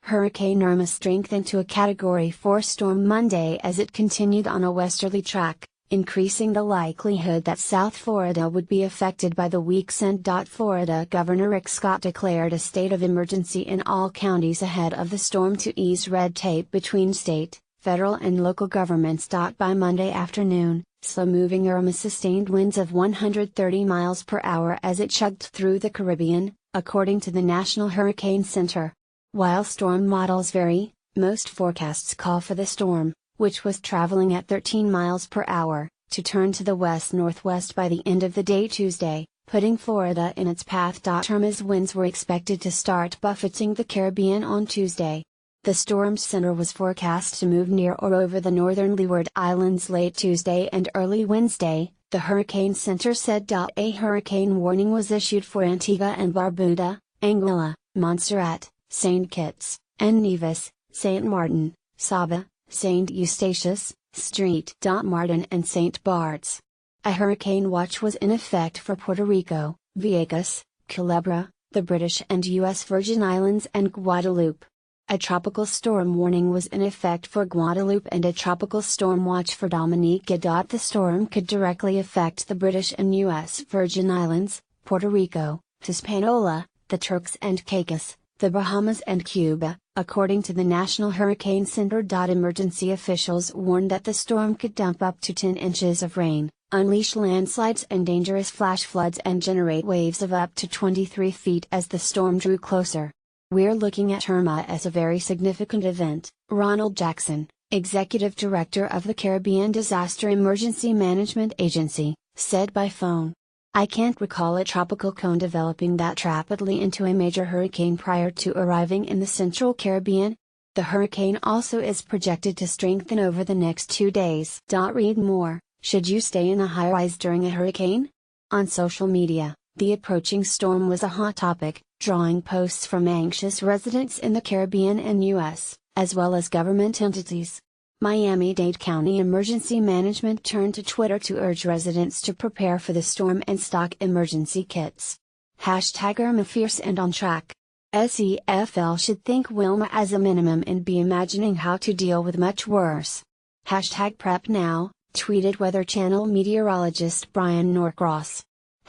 Hurricane Irma strengthened to a Category 4 storm Monday as it continued on a westerly track, increasing the likelihood that South Florida would be affected by the week's end. Florida Governor Rick Scott declared a state of emergency in all counties ahead of the storm to ease red tape between state, federal and local governments. By Monday afternoon, slow-moving Irma sustained winds of 130 miles per hour as it chugged through the Caribbean, according to the National Hurricane Center. While storm models vary, most forecasts call for the storm, which was traveling at 13 miles per hour, to turn to the west-northwest by the end of the day Tuesday, putting Florida in its path. Irma's winds were expected to start buffeting the Caribbean on Tuesday. The storm's center was forecast to move near or over the northern Leeward Islands late Tuesday and early Wednesday, the Hurricane Center said. A hurricane warning was issued for Antigua and Barbuda, Anguilla, Montserrat, St. Kitts, and Nevis, St. Martin, Saba, St. Eustatius, St. Martin and St. Barts. A hurricane watch was in effect for Puerto Rico, Vieques, Culebra, the British and U.S. Virgin Islands and Guadeloupe. A tropical storm warning was in effect for Guadeloupe and a tropical storm watch for Dominica. The storm could directly affect the British and U.S. Virgin Islands, Puerto Rico, Hispaniola, the Turks and Caicos, the Bahamas and Cuba, according to the National Hurricane Center. Emergency officials warned that the storm could dump up to 10 inches of rain, unleash landslides and dangerous flash floods and generate waves of up to 23 feet as the storm drew closer. "We're looking at Irma as a very significant event," Ronald Jackson, executive director of the Caribbean Disaster Emergency Management Agency, said by phone. "I can't recall a tropical cone developing that rapidly into a major hurricane prior to arriving in the central Caribbean." The hurricane also is projected to strengthen over the next 2 days. Read more: should you stay in a high-rise during a hurricane? On social media, the approaching storm was a hot topic, drawing posts from anxious residents in the Caribbean and U.S., as well as government entities. Miami-Dade County Emergency Management turned to Twitter to urge residents to prepare for the storm and stock emergency kits. #Irma fierce and on track. SEFL should think Wilma as a minimum and be imagining how to deal with much worse. #Prep now, tweeted Weather Channel meteorologist Brian Norcross.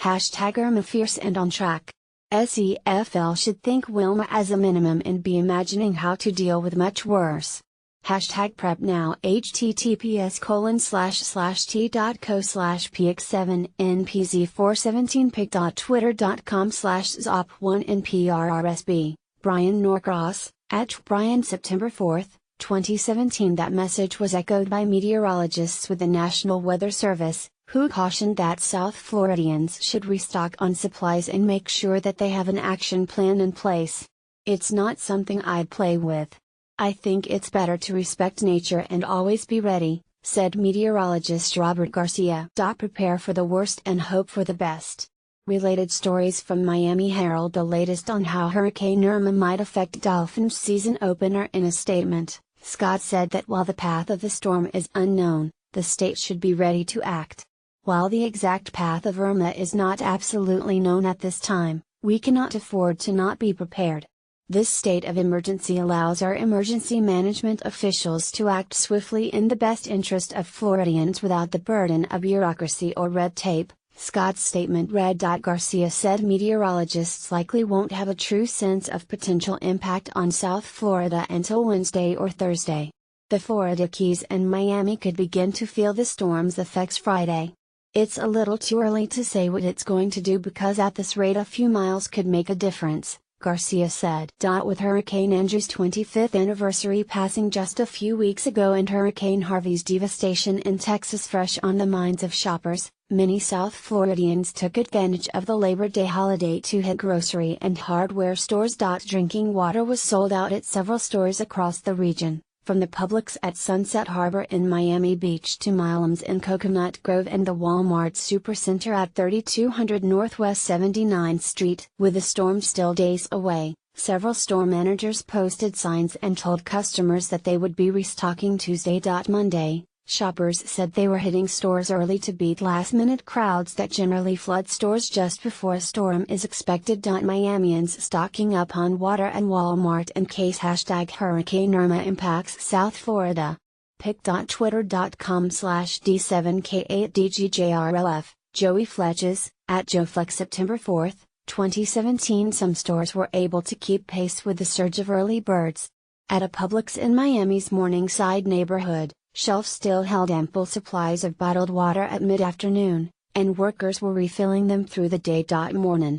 #Irma fierce and on track. SEFL should think Wilma as a minimum and be imagining how to deal with much worse. #prep now https://t.co/px7npz417pic.twitter.com/zop1nprrsb, Brian Norcross, @Brian September 4, 2017. That message was echoed by meteorologists with the National Weather Service, who cautioned that South Floridians should restock on supplies and make sure that they have an action plan in place. "It's not something I'd play with. I think it's better to respect nature and always be ready," said meteorologist Robert Garcia. "Prepare for the worst and hope for the best." Related stories from Miami Herald. The latest on how Hurricane Irma might affect Dolphins season opener. In a statement, Scott said that while the path of the storm is unknown, the state should be ready to act. While the exact path of Irma is not absolutely known at this time, we cannot afford to not be prepared. This state of emergency allows our emergency management officials to act swiftly in the best interest of Floridians without the burden of bureaucracy or red tape, Scott's statement read. Garcia said meteorologists likely won't have a true sense of potential impact on South Florida until Wednesday or Thursday. The Florida Keys and Miami could begin to feel the storm's effects Friday. "It's a little too early to say what it's going to do because at this rate a few miles could make a difference," Garcia said. With Hurricane Andrew's 25th anniversary passing just a few weeks ago and Hurricane Harvey's devastation in Texas fresh on the minds of shoppers, many South Floridians took advantage of the Labor Day holiday to hit grocery and hardware stores. Drinking water was sold out at several stores across the region, from the Publix at Sunset Harbor in Miami Beach to Milam's in Coconut Grove and the Walmart Supercenter at 3200 Northwest 79th Street. With the storm still days away, several store managers posted signs and told customers that they would be restocking Tuesday. Monday, Shoppers said they were hitting stores early to beat last-minute crowds that generally flood stores just before a storm is expected. Miamians stocking up on water at Walmart in case #Hurricane Irma impacts South Florida. pic.twitter.com/D7K8DGJRLF, Joey Fletches, @JoeFlex. September 4, 2017. Some stores were able to keep pace with the surge of early birds. At a Publix in Miami's Morningside neighborhood, shelves still held ample supplies of bottled water at mid-afternoon, and workers were refilling them through the day. Morning.